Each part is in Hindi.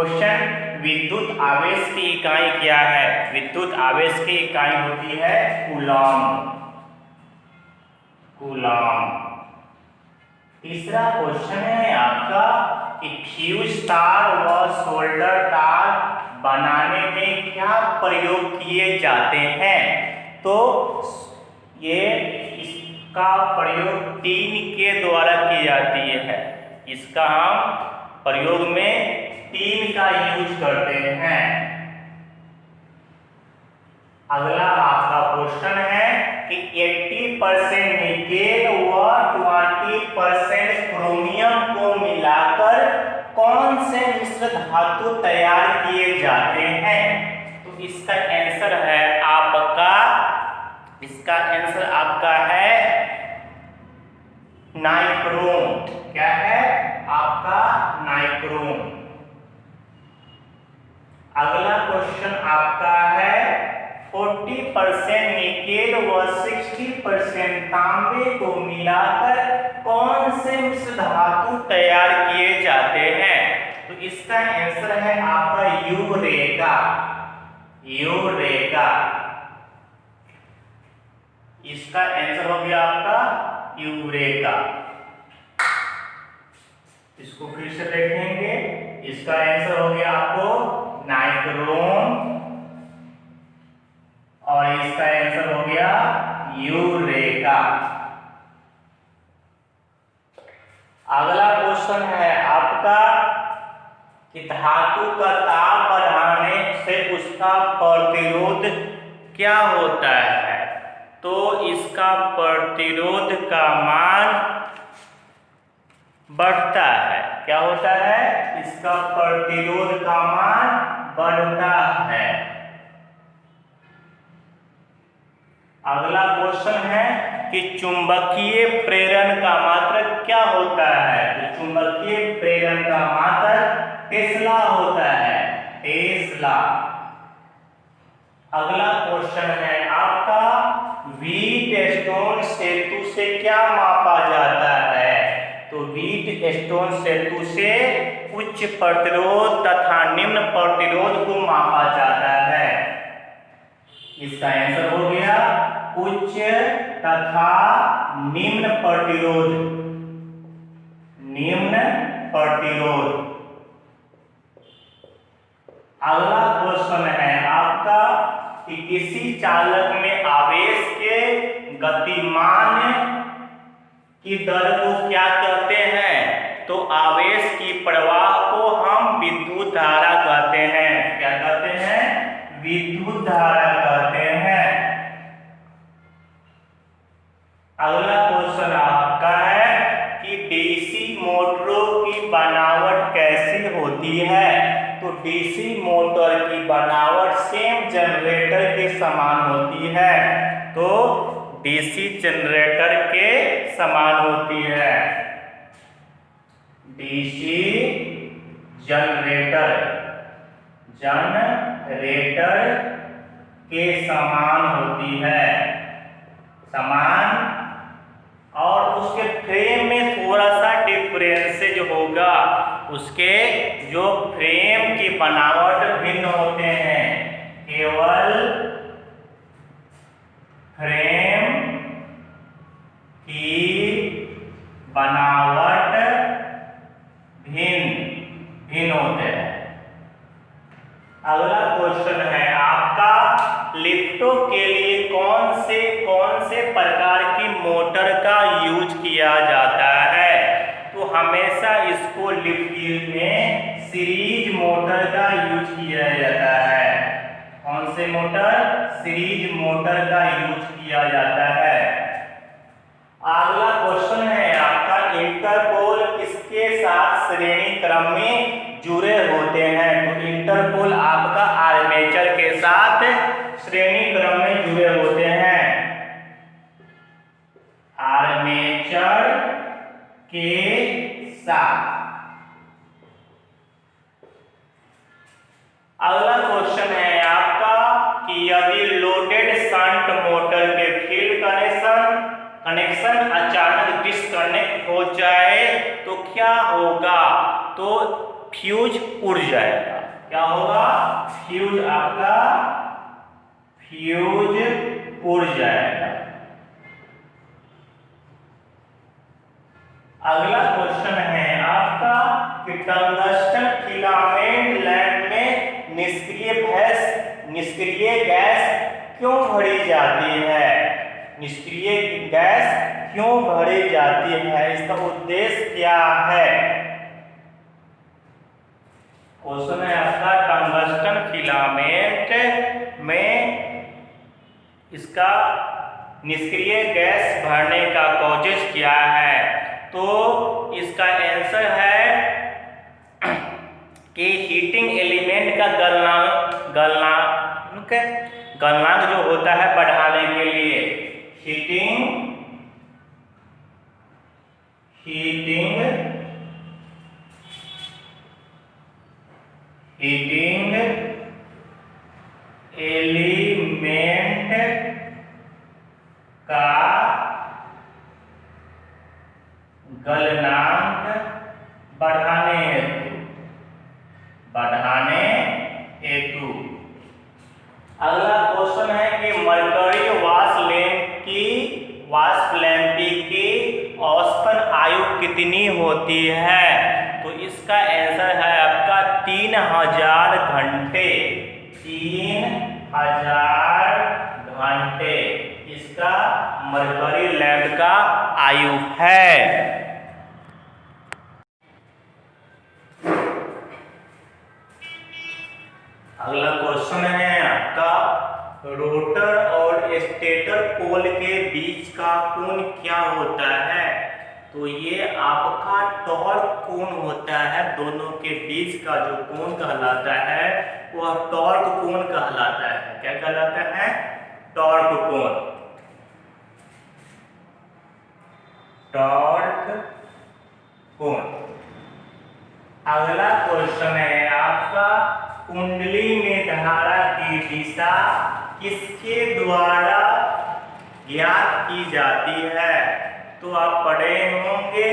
क्वेश्चन, विद्युत आवेश की इकाई क्या है? विद्युत आवेश की इकाई होती है कूलॉम। तीसरा क्वेश्चन है आपका कि फ्यूज तार व सोल्डर तार बनाने में क्या प्रयोग किए जाते हैं? तो ये इसका प्रयोग टीन के द्वारा की जाती है। इसका हम प्रयोग में टीन का यूज करते हैं। अगला आपका क्वेश्चन है कि 80% निकेल व 20% क्रोमियम को मिलाकर कौन से मिश्र धातु तैयार किए जाते हैं? तो इसका आंसर है नाइक्रोम। क्या है आपका? नाइक्रोम। अगला क्वेश्चन आपका है 40% निकेल व 60% तांबे को मिलाकर कौन से मिश्र धातु तैयार किए जाते हैं? तो इसका आंसर है आपका यूरेका। इसका आंसर हो गया आपका यूरेका। इसको फिर से देखेंगे। इसका आंसर हो गया आपको नाइक्रोम और इसका आंसर हो गया यूरेका। अगला क्वेश्चन है आपका कि धातु का ताप बढ़ाने से उसका प्रतिरोध क्या होता है? तो इसका प्रतिरोध का मान बढ़ता है। क्या होता है? इसका प्रतिरोध का मान बढ़ता है। अगला क्वेश्चन है कि चुंबकीय प्रेरण का मात्रक क्या होता है? तो चुंबकीय प्रेरण का मात्रक टेस्ला होता है। टेस्ला। अगला क्वेश्चन है आपका व्हीटस्टोन सेतु से क्या मापा जाता है? तो व्हीटस्टोन सेतु से उच्च प्रतिरोध तथा निम्न प्रतिरोध को मापा जाता है। इसका आंसर हो गया उच्च तथा निम्न प्रतिरोध। अगला क्वेश्चन है आपका कि किसी चालक में आवेश के गतिमान की दर को क्या कहते हैं? तो आवेश की प्रवाह को हम विद्युत धारा कहते हैं। क्या कहते हैं? विद्युत धारा कहते हैं। अगला क्वेश्चन आपका है कि डीसी मोटरों की बनावट कैसी होती है? तो डीसी मोटर की बनावट सेम जनरेटर के समान होती है। तो डीसी जनरेटर के समान होती है। डीसी जनरेटर के समान होती है। समान और उसके फ्रेम में थोड़ा सा डिफरेंसेज होगा, उसके जो फ्रेम की बनावट भिन्न होते हैं, केवल फ्रेम की बनावट भिन्न भिन्न होते हैं। अगला क्वेश्चन है आपका, लिफ्टों के लिए कौन से प्रकार की मोटर का यूज किया जाता है? तो हमेशा इसको लिफ्ट में सीरीज मोटर का यूज किया जाता है। कौन से मोटर? सीरीज मोटर का यूज किया जाता है। अगला क्वेश्चन है आपका, इंटरपोल किसके साथ श्रेणी क्रम में जुड़े होते हैं? तो इंटरपोल आपका आर्मेचर के साथ श्रेणी क्रम में जुड़े होते हैं। आर्मेचर के साथ। अगला क्वेश्चन है आपका कि यदि लोडेड शंट मोटर के फील्ड कनेक्शन अचानक डिस्कनेक्ट हो जाए तो क्या होगा? तो फ्यूज उड़ जाएगा। क्या होगा? फ्यूज आपका उड़ जाएगा। अगला क्वेश्चन है आपका कि टंगस्टन फिलामेंट लैंप में निष्क्रिय गैस क्यों भरी जाती है? निष्क्रिय गैस क्यों भरी जाती है? इसका उद्देश्य क्या है? क्वेश्चन है आपका, टंगस्टन फिलामेंट में इसका निष्क्रिय गैस भरने का कॉजेज क्या है? तो इसका आंसर है कि हीटिंग एलिमेंट का गलनांक जो होता है बढ़ाने के लिए, हीटिंग एलिमेंट का गलनांक बढ़ाने हेतु। अगला क्वेश्चन है कि मरकरी वाष्प लैंप की औसतन आयु कितनी होती है? तो इसका आंसर है आपका 3000 घंटे। 3000 घंटे इसका मरकरी लैंप का आयु है। अगला क्वेश्चन है आपका, रोटर और स्टेटर पोल के बीच का कोण क्या होता है? तो ये आपका टॉर्क कोण होता है। दोनों के बीच का जो कोण कहलाता है वह टॉर्क कोण कहलाता है। क्या कहलाता है? टॉर्क कोण। टॉर्क कोण। अगला क्वेश्चन है आपका, कुंडली में धारा की दिशा किसके द्वारा ज्ञात की जाती है? तो आप पढ़े होंगे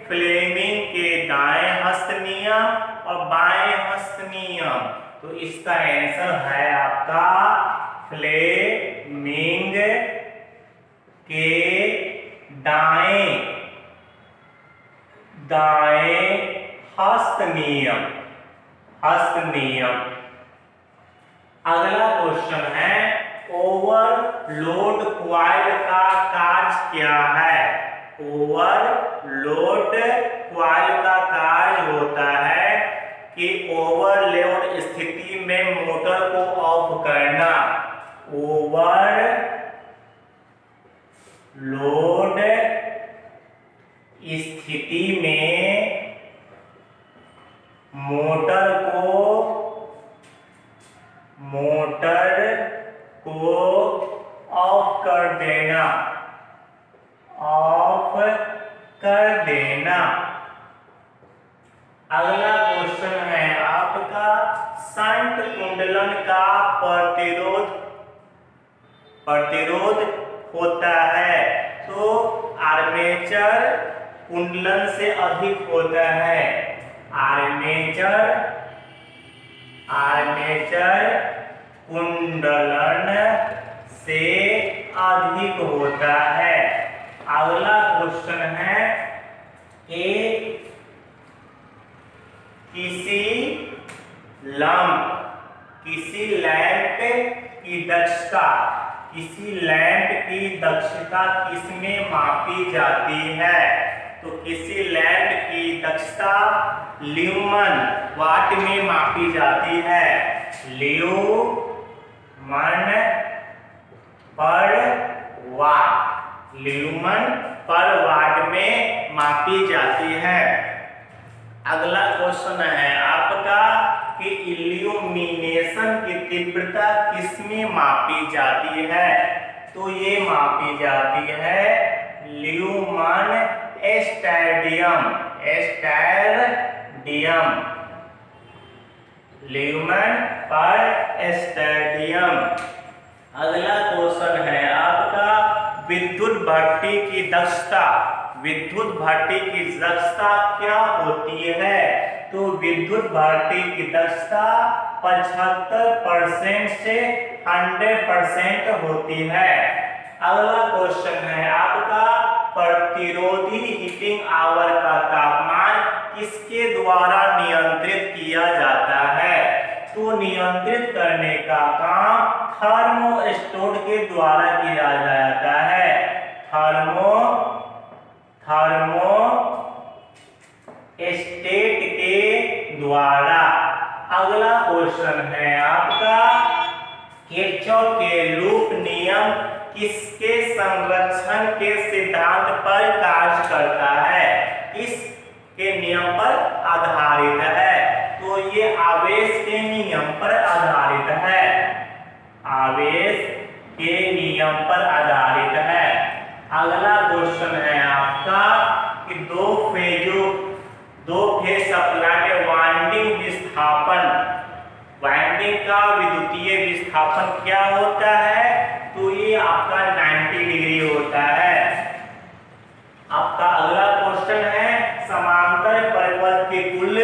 फ्लेमिंग के दाएं हस्त नियम और बाएं हस्त नियम। तो इसका आंसर है आपका फ्लेमिंग के दाएं हस्त नियम। अगला क्वेश्चन है, ओवरलोड कॉइल का कार्य क्या है? ओवरलोड कॉइल का कार्य होता है कि ओवरलोड स्थिति में मोटर को ऑफ करना। ओवरलोड स्थिति में मोटर को ऑफ कर देना। अगला क्वेश्चन है आपका, शंट कुंडलन का प्रतिरोध होता है। तो आर्मेचर कुंडलन से अधिक होता है। आर्मेचर कुंडलन से अधिक होता है। अगला क्वेश्चन है किसी लैंप की दक्षता किसमें मापी जाती है? तो किसी लैंप की दक्षता ल्यूमन वाट में मापी जाती है। ल्यूमन पर वाट में मापी जाती है। अगला क्वेश्चन है आपका कि इल्यूमिनेशन की तीव्रता किसमें मापी जाती है? तो ये मापी जाती है ल्यूमन स्टेडियम। ल्यूमन पर स्टेडियम। अगला क्वेश्चन है आपका विद्युत भट्टी की दक्षता क्या होती है? तो विद्युत भट्टी की दक्षता 75% से 100% होती है। अगला क्वेश्चन है आपका प्रतिरोधी हीटिंग आवर का तापमान किसके द्वारा नियंत्रित किया जाता है? तो नियंत्रित करने का काम थर्मोस्टेट के द्वारा किया जाता है। थर्मोस्टेट के द्वारा। अगला क्वेश्चन है आपका किरचॉफ के लूप नियम किसके संरक्षण के सिद्धांत पर कार्य करता है? किसके नियम पर आधारित है? तो ये आवेश के नियम पर आधारित है। आवेश के नियम पर आधारित है। अगला क्वेश्चन है आपका कि दो फेज सप्लाई में वाइंडिंग का विद्युतीय विस्थापन क्या होता है? तो ये आपका 90 डिग्री होता है। आपका अगला क्वेश्चन है समांतर परिपथ की कुल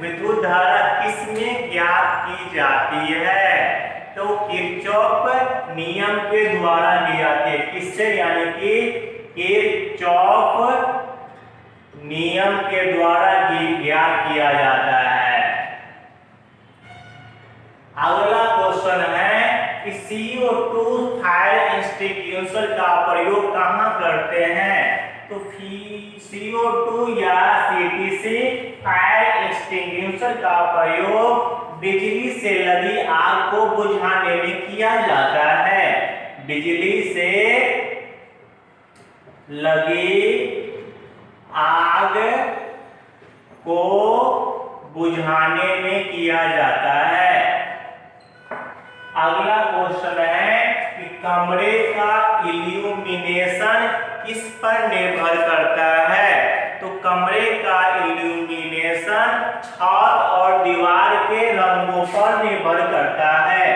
विद्युत धारा किसमें ज्ञात की जाती है? तो किरचॉफ नियम के द्वारा दी जाती है। किससे? यानी कि किरचॉफ नियम के द्वारा ज्ञात किया जाता है। अगला क्वेश्चन है कि CO2 फायर एक्सटिंग्विशर का प्रयोग कहाँ करते हैं? तो CO2 या CTC फायर एक्सटिंग्विशर का प्रयोग बिजली से लगी आग को बुझाने में किया जाता है। बिजली से लगी आग को बुझाने में किया जाता है। अगला क्वेश्चन है कि कमरे का इल्यूमिनेशन किस पर निर्भर करता है? तो कमरे का इल्यूमिनेशन छत और दीवार के रंगों पर निर्भर करता है।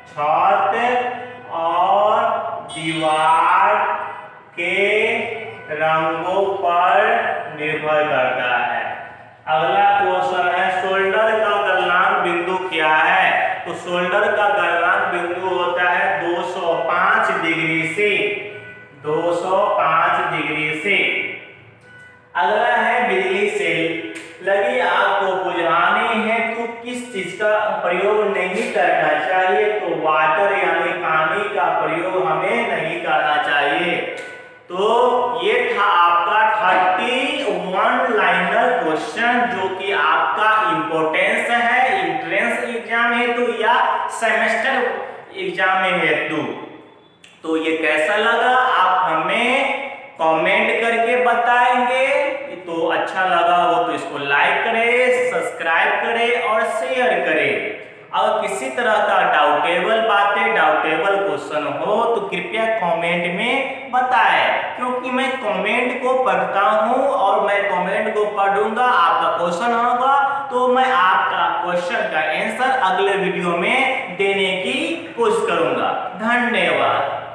छत और दीवार के रंगों पर निर्भर करता है। अगला क्वेश्चन है शोल्डर का गलनांक बिंदु क्या है? तो शोल्डर का गलनांक बिंदु होता है 205 डिग्री से। 205 डिग्री से। अगला है बिजली से लगी आग को बुझानी है तो किस चीज का प्रयोग नहीं करना चाहिए? तो वाटर यानी पानी का प्रयोग हमें नहीं करना चाहिए। तो ये था आपका 31 लाइनर क्वेश्चन जो कि आपका इंपॉर्टेंस है एंट्रेंस एग्जाम हेतु या सेमेस्टर एग्जाम हेतु। तो ये कैसा लगा आप हमें कमेंट करके बताएंगे। तो अच्छा लगा हो तो इसको लाइक करें, सब्सक्राइब करें और शेयर करें। अगर किसी तरह का डाउटेबल क्वेश्चन हो तो कृपया कमेंट में बताएं, क्योंकि मैं कमेंट को पढ़ता हूं और मैं कमेंट को पढ़ूंगा। आपका क्वेश्चन होगा तो मैं आपका क्वेश्चन का आंसर अगले वीडियो में देने की कोशिश करूंगा। धन्यवाद।